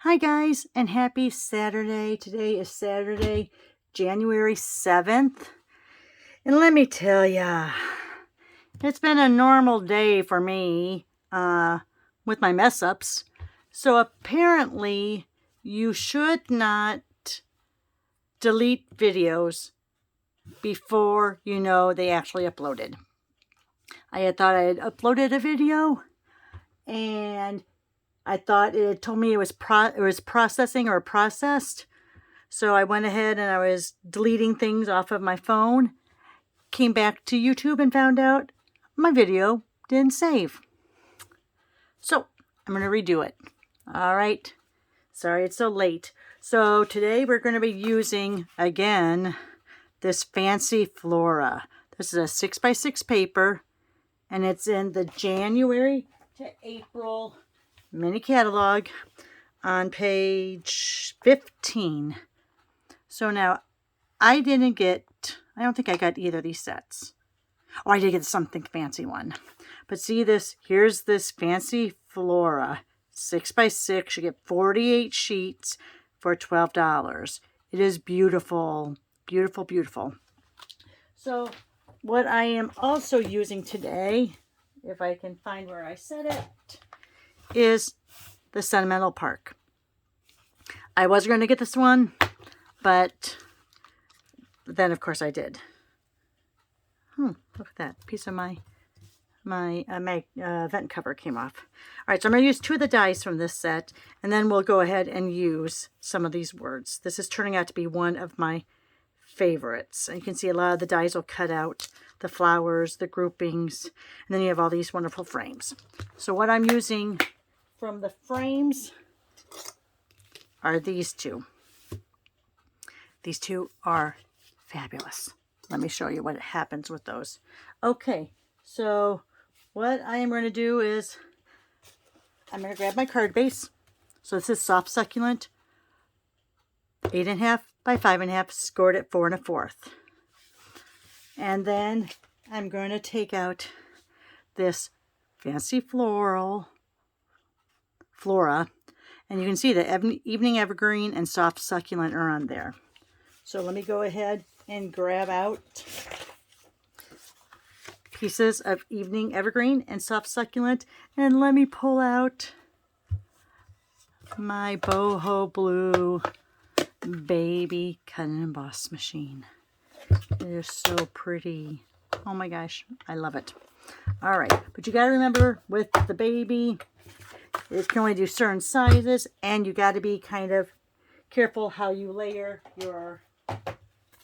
Hi guys, and happy Saturday. Today is Saturday, January 7th. And let me tell ya, it's been a normal day for me with my mess ups. So apparently you should not delete videos before you know they actually uploaded. I had thought I had uploaded a video and I thought it told me it was processing or processed. So I went ahead and I was deleting things off of my phone. Came back to YouTube and found out my video didn't save. So I'm going to redo it. All right. Sorry it's so late. So today we're going to be using, again, this fancy Flora. This is a 6x6 paper, and it's in the January to April mini catalog on page 15. So now I don't think I got either of these sets. Oh, I did get something fancy one. But see this, here's this fancy Flora 6x6. You get 48 sheets for $12. It is beautiful, beautiful, beautiful. So what I am also using today, if I can find where I set it, is the Sentimental Park. I was going to get this one, but then of course I did. Look at that. Piece of my vent cover came off. All right, so I'm going to use 2 of the dies from this set, and then we'll go ahead and use some of these words. This is turning out to be one of my favorites. And you can see a lot of the dies will cut out the flowers, the groupings, and then you have all these wonderful frames. So what I'm using from the frames are these 2. These 2 are fabulous. Let me show you what happens with those. Okay, so what I am going to do is I'm going to grab my card base. So this is soft succulent, 8.5 by 5.5, scored at 4 1/4. And then I'm going to take out this fancy Flora, and you can see the evening evergreen and soft succulent are on there. So let me go ahead and grab out pieces of evening evergreen and soft succulent, and let me pull out my boho blue baby cut and emboss machine. It is so pretty. Oh my gosh, I love it. All right, but you got to remember with the baby, it can only do certain sizes, and you got to be kind of careful how you layer your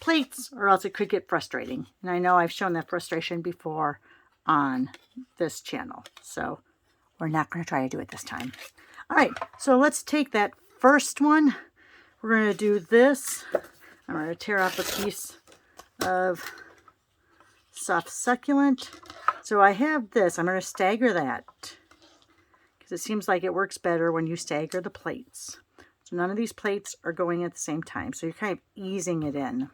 plates, or else it could get frustrating. And I know I've shown that frustration before on this channel, so we're not going to try to do it this time. All right, so let's take that first one. We're going to do this. I'm going to tear off a piece of soft succulent. So I have this. I'm going to stagger that because it seems like it works better when you stagger the plates. So none of these plates are going at the same time. So you're kind of easing it in.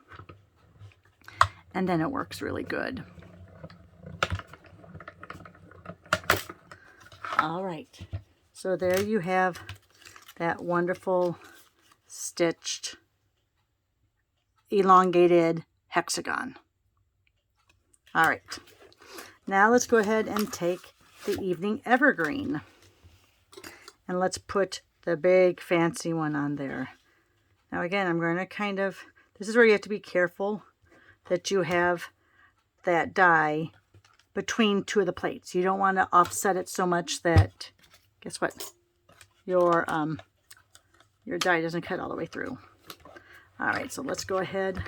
And then it works really good. All right. So there you have that wonderful stitched, elongated hexagon. All right. Now let's go ahead and take the evening evergreen. And let's put the big fancy one on there. Now again, I'm going to this is where you have to be careful that you have that die between 2 of the plates. You don't want to offset it so much that, guess what, your die doesn't cut all the way through. All right, so let's go ahead.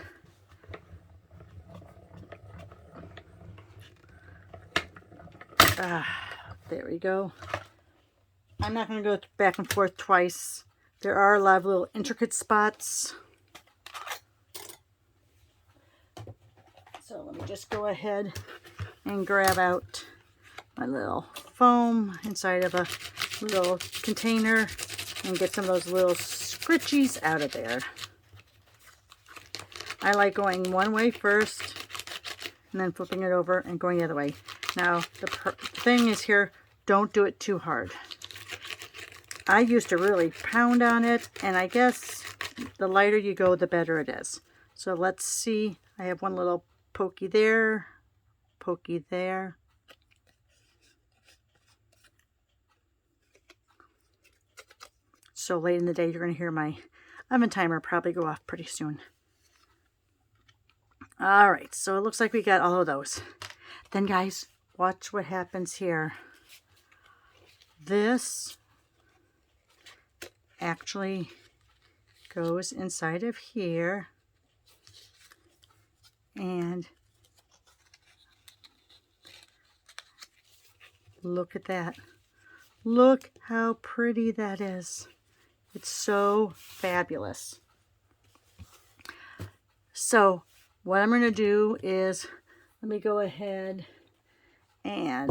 There we go. I'm not going to go back and forth twice. There are a lot of little intricate spots. So let me just go ahead and grab out my little foam inside of a little container and get some of those little scritchies out of there. I like going one way first and then flipping it over and going the other way. Now the thing is here, don't do it too hard. I used to really pound on it, and I guess the lighter you go, the better it is. So let's see. I have one little pokey there, pokey there. So late in the day, you're going to hear my oven timer probably go off pretty soon. All right, so it looks like we got all of those. Then guys, watch what happens here. This actually goes inside of here, and look at that. Look how pretty that is. It's so fabulous. So what I'm going to do is, let me go ahead and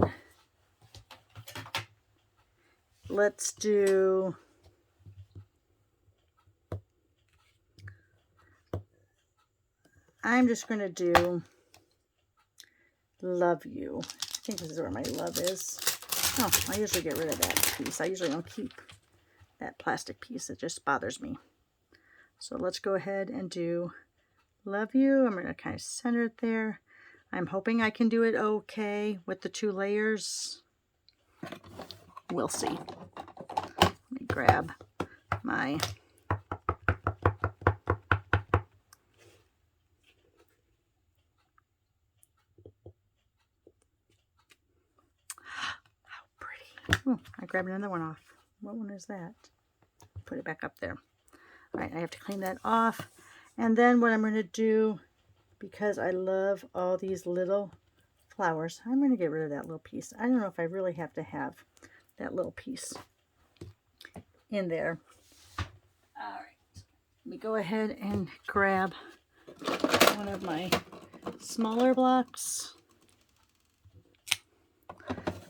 let's do, I'm just going to do Love You. I think this is where my love is. Oh, I usually get rid of that piece. I usually don't keep that plastic piece. It just bothers me. So let's go ahead and do Love You. I'm going to kind of center it there. I'm hoping I can do it okay with the 2 layers. We'll see. Let me grab my oh, I grabbed another one off. What one is that? Put it back up there. All right, I have to clean that off. And then what I'm going to do, because I love all these little flowers, I'm going to get rid of that little piece. I don't know if I really have to have that little piece in there. All right, let me go ahead and grab one of my smaller blocks.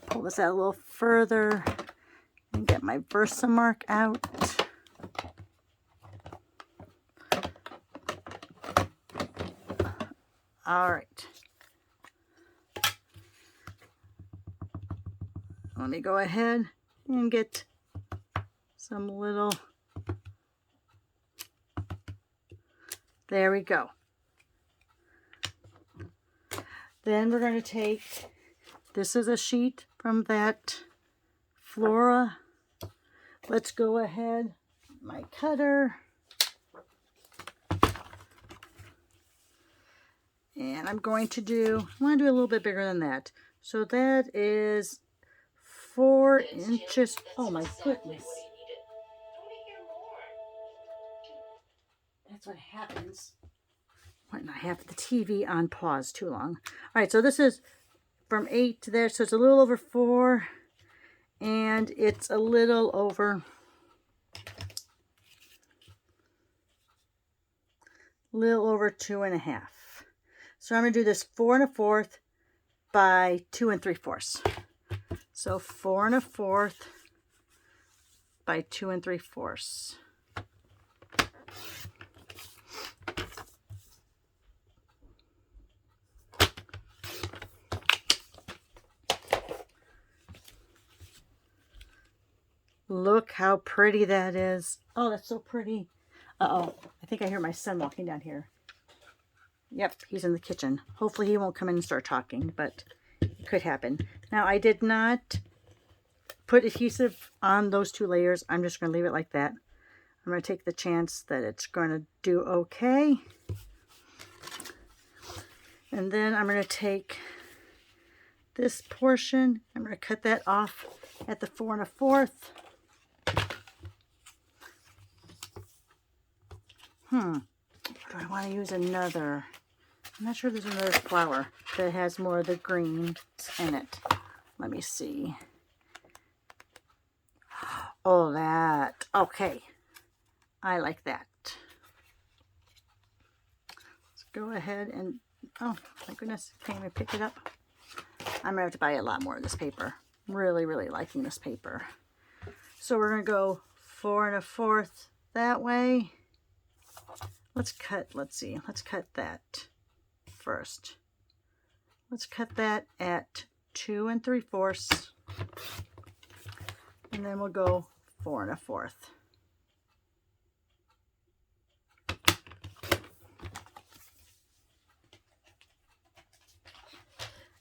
Pull this out a little further and get my Versamark out. All right. Let me go ahead and get some little, there we go. Then we're going to take, this is a sheet from that Flora. Let's go ahead, my cutter. And I'm going to do, I want to do a little bit bigger than that. So that is 4 inches. Oh my goodness. That's what happens when I have the TV on pause too long. All right, so this is from 8 to there, so it's a little over 4, and it's a little over 2.5. So I'm going to do this 4 1/4 by 2 3/4. So 4 1/4 by 2 3/4. Look how pretty that is. Oh, that's so pretty. Uh-oh, I think I hear my son walking down here. Yep, he's in the kitchen. Hopefully he won't come in and start talking, but it could happen. Now, I did not put adhesive on those 2 layers. I'm just going to leave it like that. I'm going to take the chance that it's going to do okay. And then I'm going to take this portion. I'm going to cut that off at the 4 1/4. Do I want to use another? I'm not sure there's another flower that has more of the green in it. Let me see. Oh, that. Okay. I like that. Let's go ahead and, oh my goodness, can't even pick it up. I'm going to have to buy a lot more of this paper. I'm really, really liking this paper. So we're going to go 4 1/4 that way. Let's cut that first. Let's cut that at 2 3/4. And then we'll go 4 1/4.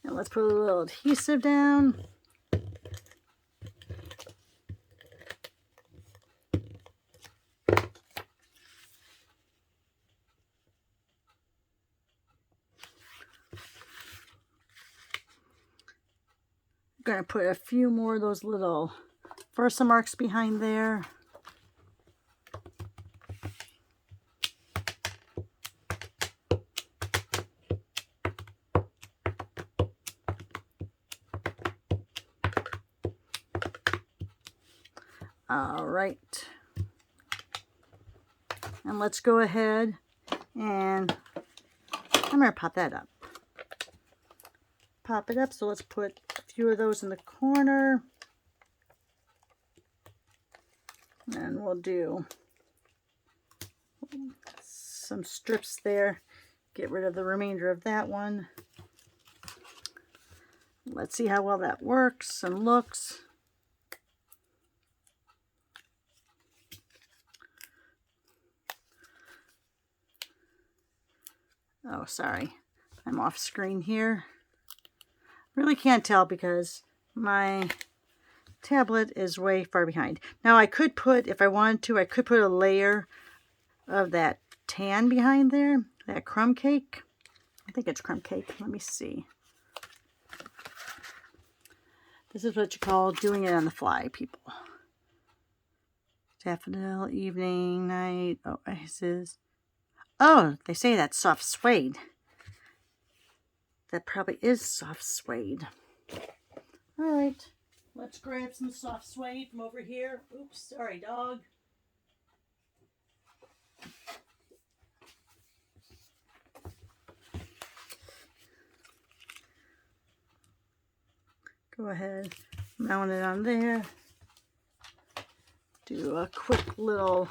And let's put a little adhesive down. I'm going to put a few more of those little Versamarks behind there. All right. And let's go ahead and I'm going to pop that up. Pop it up. So let's put a few of those in the corner. And we'll do some strips there. Get rid of the remainder of that one. Let's see how well that works and looks. Oh, sorry. I'm off screen here. Really can't tell because my tablet is way far behind. Now I could put, if I wanted to, I could put a layer of that tan behind there, that crumb cake. I think it's crumb cake. Let me see. This is what you call doing it on the fly, people. Daffodil, evening, night, oasis. Oh, they say that's soft suede. That probably is soft suede. All right, let's grab some soft suede from over here. Oops, sorry, dog. Go ahead, mount it on there. Do a quick little,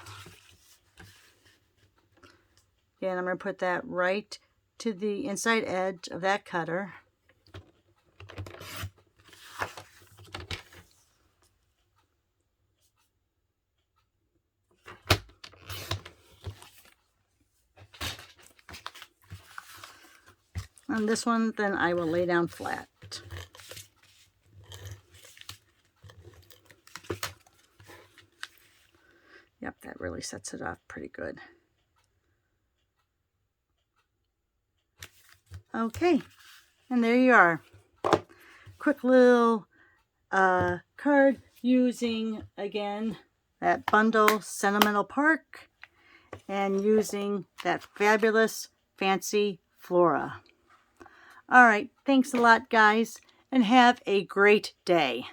and I'm going to put that right to the inside edge of that cutter. On this one, then I will lay down flat. Yep, that really sets it off pretty good. Okay, and there you are. Quick little card using, again, that bundle Sentimental Park and using that fabulous fancy flora. All right, thanks a lot, guys, and have a great day.